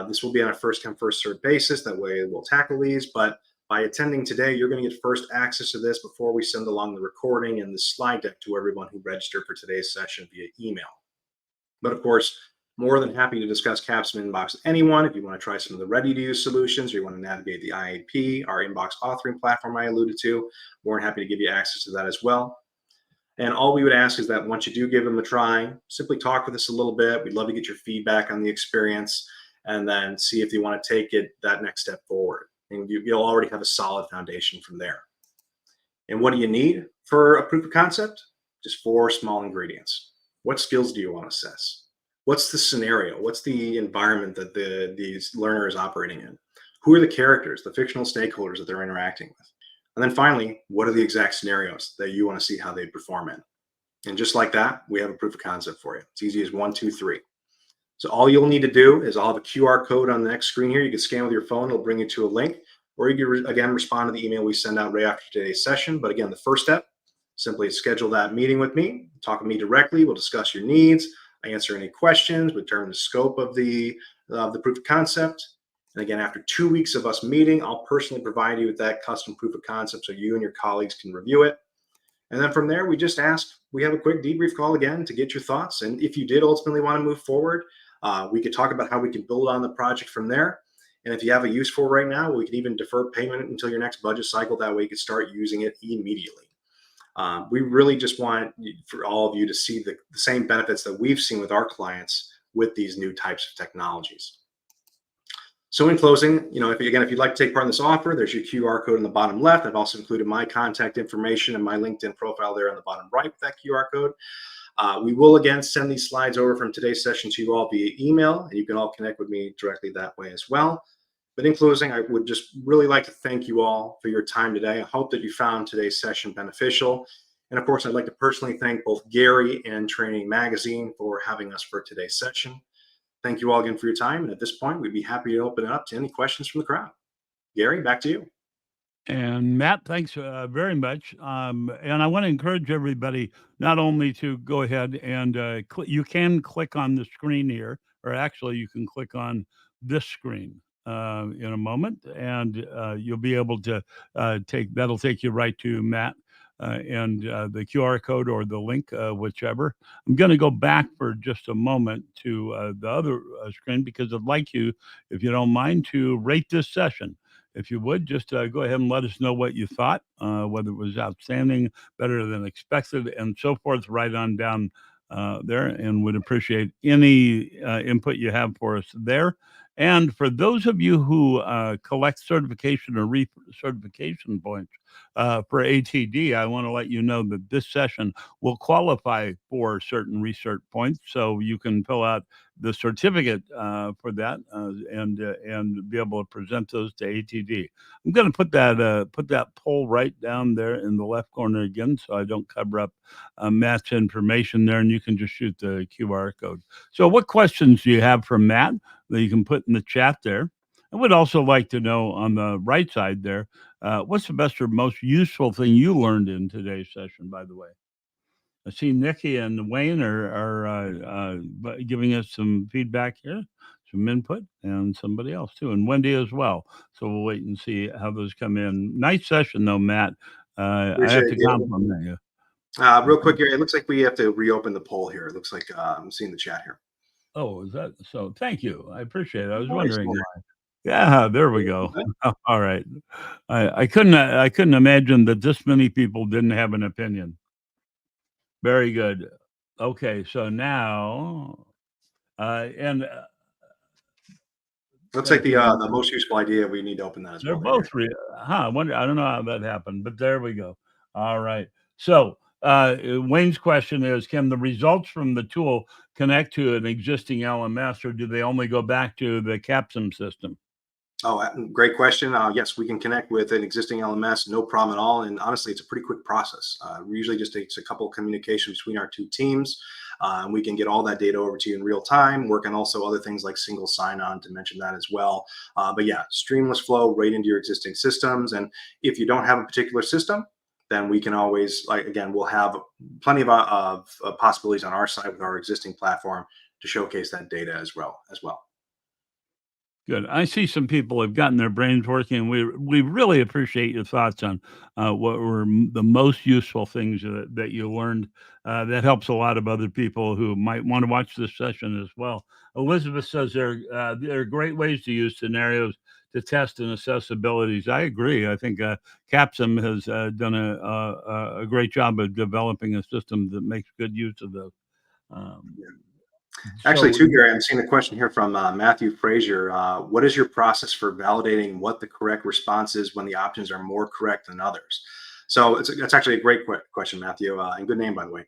this will be on a first come, first served basis. That way we'll tackle these. But by attending today, you're going to get first access to this before we send along the recording and the slide deck to everyone who registered for today's session via email. But of course, more than happy to discuss Capsum Inbox with anyone. If you want to try some of the ready-to-use solutions, or you want to navigate the IAP, our inbox authoring platform I alluded to, more than happy to give you access to that as well. And all we would ask is that once you do give them a try, simply talk with us a little bit. We'd love to get your feedback on the experience and then see if you want to take it that next step forward. And you'll already have a solid foundation from there. And what do you need for a proof of concept? Just 4 small ingredients. What skills do you want to assess? What's the scenario? What's the environment that these learner is operating in? Who are the characters, the fictional stakeholders that they're interacting with? And then finally, what are the exact scenarios that you want to see how they perform in? And just like that, we have a proof of concept for you. It's easy as 1, 2, 3. So all you'll need to do is I'll have a QR code on the next screen here. You can scan with your phone. It'll bring you to a link. Or you can, again, respond to the email we send out right after today's session. But again, the first step, simply schedule that meeting with me. Talk with me directly. We'll discuss your needs. I answer any questions. We determine the scope of the proof of concept. And again, after 2 weeks of us meeting, I'll personally provide you with that custom proof of concept so you and your colleagues can review it. And then from there, we have a quick debrief call again to get your thoughts. And if you did ultimately want to move forward, we could talk about how we can build on the project from there. And if you have a use for right now, we can even defer payment until your next budget cycle. That way you can start using it immediately. We really just want for all of you to see the same benefits that we've seen with our clients with these new types of technologies. So in closing, if you'd like to take part in this offer, there's your QR code in the bottom left. I've also included my contact information and my LinkedIn profile there on the bottom right with that QR code. We will again send these slides over from today's session to you all via email, and you can all connect with me directly that way as well. But in closing, I would just really like to thank you all for your time today. I hope that you found today's session beneficial. And of course, I'd like to personally thank both Gary and Training Magazine for having us for today's session. Thank you all again for your time. And at this point, we'd be happy to open it up to any questions from the crowd. Gary, back to you. And Matt, thanks very much. And I want to encourage everybody not only to go ahead and you can click on the screen here, or actually you can click on this screen in a moment, and you'll be able to that'll take you right to Matt and the QR code or the link, whichever. I'm going to go back for just a moment to the other screen because I'd like you, if you don't mind, to rate this session. If you would, just go ahead and let us know what you thought, whether it was outstanding, better than expected, and so forth, right on down there, and would appreciate any input you have for us there. And for those of you who collect certification or recertification points for ATD, I want to let you know that this session will qualify for certain research points, so you can fill out the certificate for that and be able to present those to ATD. I'm going to put that poll right down there in the left corner again, so I don't cover up Matt's information there, and you can just shoot the QR code. So what questions do you have for Matt that you can put in the chat there? I would also like to know on the right side there, what's the best or most useful thing you learned in today's session, by the way? I see Nikki and Wayne are giving us some feedback here, some input, and somebody else too, and Wendy as well. So we'll wait and see how those come in. Nice session though, Matt. I have to compliment you. Real quick, Gary, it looks like we have to reopen the poll here. It looks like I'm seeing the chat here. Oh, is that so? Thank you. I appreciate it. I was wondering why. Yeah, there we go. All right. I couldn't imagine that this many people didn't have an opinion. Very good. Okay, so now, and looks like the most useful idea. We need to open that as they're well. both I wonder. I don't know how that happened, but there we go. All right. So Wayne's question is: can the results from the tool connect to an existing LMS, or do they only go back to the Capsum system? Oh, great question. Yes, we can connect with an existing LMS, no problem at all. And honestly, it's a pretty quick process. Usually just takes a couple of communications between our two teams. And we can get all that data over to you in real time, work on also other things like single sign-on to mention that as well. But yeah, streamless flow right into your existing systems. And if you don't have a particular system, then we can always, like, again, we'll have plenty of possibilities on our side with our existing platform to showcase that data as well. Good. I see some people have gotten their brains working. We really appreciate your thoughts on what were the most useful things that you learned. That helps a lot of other people who might want to watch this session as well. Elizabeth says there are great ways to use scenarios to test and assess abilities. I agree. I think Capsum has done a great job of developing a system that makes good use of those. Um, Actually, so too, Gary, I'm seeing a question here from Matthew Frazier. What is your process for validating what the correct response is when the options are more correct than others? So that's actually a great question, Matthew, and good name, by the way.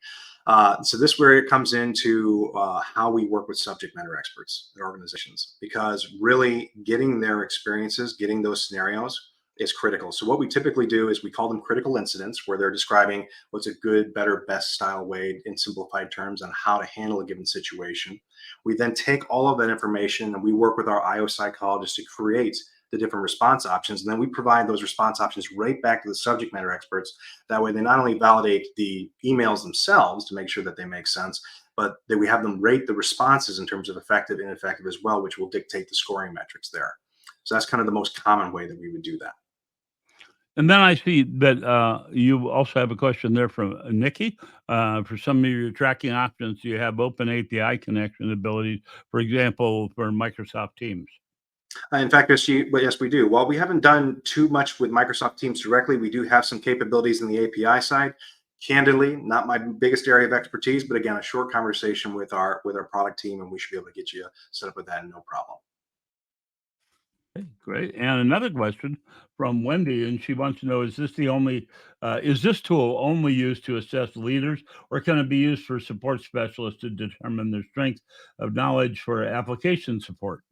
So this where it comes into how we work with subject matter experts in organizations, because really getting their experiences, getting those scenarios is critical. So what we typically do is we call them critical incidents, where they're describing what's a good, better, best style way in simplified terms on how to handle a given situation. We then take all of that information and we work with our IO psychologists to create the different response options. And then we provide those response options right back to the subject matter experts. That way, they not only validate the emails themselves to make sure that they make sense, but that we have them rate the responses in terms of effective, ineffective as well, which will dictate the scoring metrics there. So that's kind of the most common way that we would do that. And then I see that you also have a question there from Nikki. For some of your tracking options, do you have open API connection abilities, for example, for Microsoft Teams? In fact, yes, we do. While we haven't done too much with Microsoft Teams directly, we do have some capabilities in the API side. Candidly, not my biggest area of expertise, but again, a short conversation with our product team, and we should be able to get you set up with that, no problem. Okay, great. And another question from Wendy, and she wants to know: is this tool only used to assess leaders, or can it be used for support specialists to determine their strength of knowledge for application support?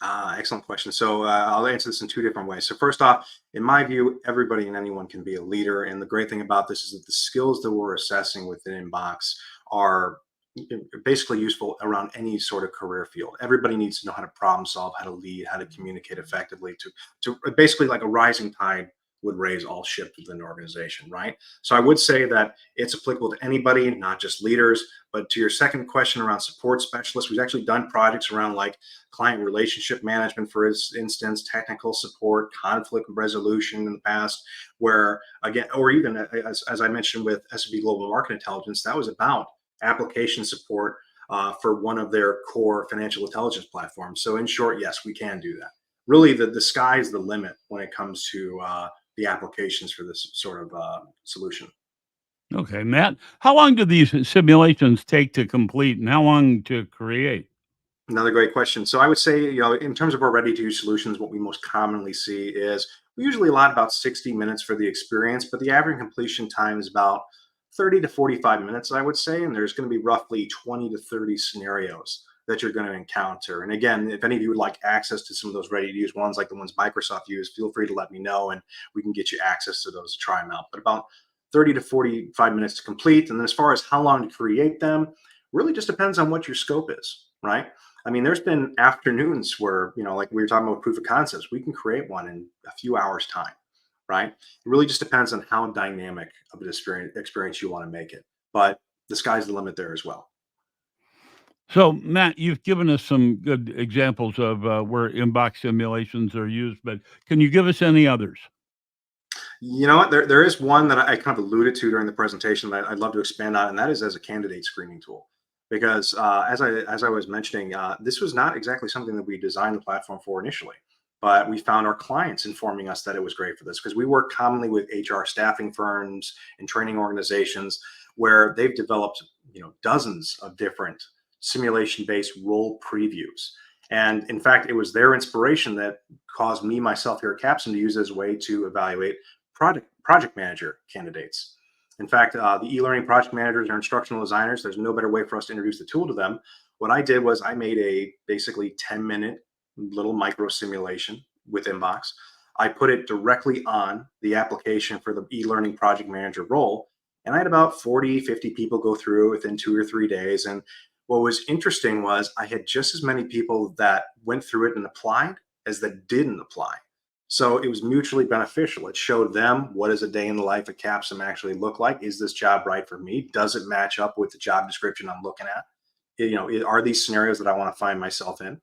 Excellent question. So I'll answer this in two different ways. So first off, in my view, everybody and anyone can be a leader. And the great thing about this is that the skills that we're assessing within Inbox are basically useful around any sort of career field. Everybody needs to know how to problem solve, how to lead, how to communicate effectively to basically like a rising tide would raise all ships within an organization, right? So I would say that it's applicable to anybody, not just leaders. But to your second question around support specialists, we've actually done projects around like client relationship management, for instance, technical support, conflict resolution in the past, where again, or even as I mentioned with S&P Global Market Intelligence, that was about application support for one of their core financial intelligence platforms. So in short, yes, we can do that. Really, the sky's the limit when it comes to the applications for this sort of solution. Okay, Matt, how long do these simulations take to complete, and how long to create? Another great question. So I would say, in terms of our ready-to-use solutions, what we most commonly see is we usually allot about 60 minutes for the experience, but the average completion time is about 30 to 45 minutes, I would say. And there's going to be roughly 20 to 30 scenarios that you're going to encounter. And again, if any of you would like access to some of those ready-to-use ones, like the ones Microsoft use, feel free to let me know and we can get you access to those to try them out. But about 30 to 45 minutes to complete. And then as far as how long to create them, really just depends on what your scope is, right? I mean, there's been afternoons where, like we were talking about proof of concepts, we can create one in a few hours' time, right? It really just depends on how dynamic of an experience you want to make it. But the sky's the limit there as well. So, Matt, you've given us some good examples of where inbox simulations are used, but can you give us any others? You know what? There is one that I kind of alluded to during the presentation that I'd love to expand on, and that is as a candidate screening tool. Because as I was mentioning, this was not exactly something that we designed the platform for initially, but we found our clients informing us that it was great for this because we work commonly with HR staffing firms and training organizations where they've developed dozens of different simulation-based role previews. And in fact, it was their inspiration that caused me myself here at Capson to use it as a way to evaluate project manager candidates. In fact, the e-learning project managers are instructional designers. There's no better way for us to introduce the tool to them. What I did was I made a basically 10-minute little micro simulation with Inbox. I put it directly on the application for the e-learning project manager role. And I had about 40, 50 people go through within 2 or 3 days. And what was interesting was I had just as many people that went through it and applied as that didn't apply. So it was mutually beneficial. It showed them, what does a day in the life of Capsum actually look like? Is this job right for me? Does it match up with the job description I'm looking at? Are these scenarios that I want to find myself in?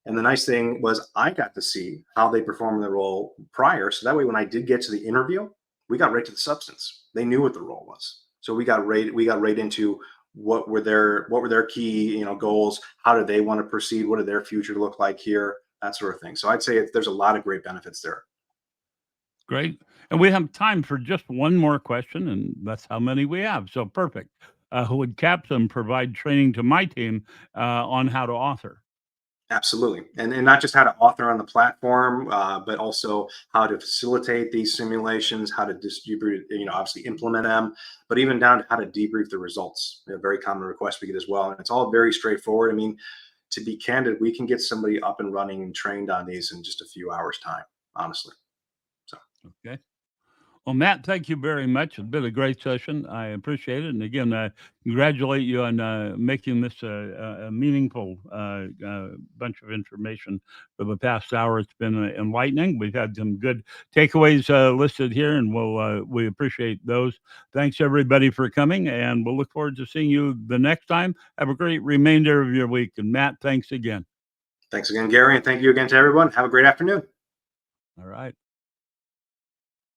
And the nice thing was I got to see how they performed in the role prior. So that way, when I did get to the interview, we got right to the substance. They knew what the role was. So we got right into what were their key, goals. How do they want to proceed? What did their future look like here? That sort of thing. So I'd say there's a lot of great benefits there. Great. And we have time for just one more question, and that's how many we have. So perfect. Who would Capsum provide training to my team on how to author? Absolutely. And not just how to author on the platform, but also how to facilitate these simulations, how to distribute, obviously implement them, but even down to how to debrief the results. A very common request we get as well. And it's all very straightforward. I mean, to be candid, we can get somebody up and running and trained on these in just a few hours' time, honestly. So Okay. Well, Matt, thank you very much. It's been a great session. I appreciate it. And again, congratulate you on making this a meaningful bunch of information for the past hour. It's been enlightening. We've had some good takeaways listed here, and we appreciate those. Thanks, everybody, for coming, and we'll look forward to seeing you the next time. Have a great remainder of your week. And Matt, thanks again. thanks again, Gary. And thank you again to everyone. Have a great afternoon. All right.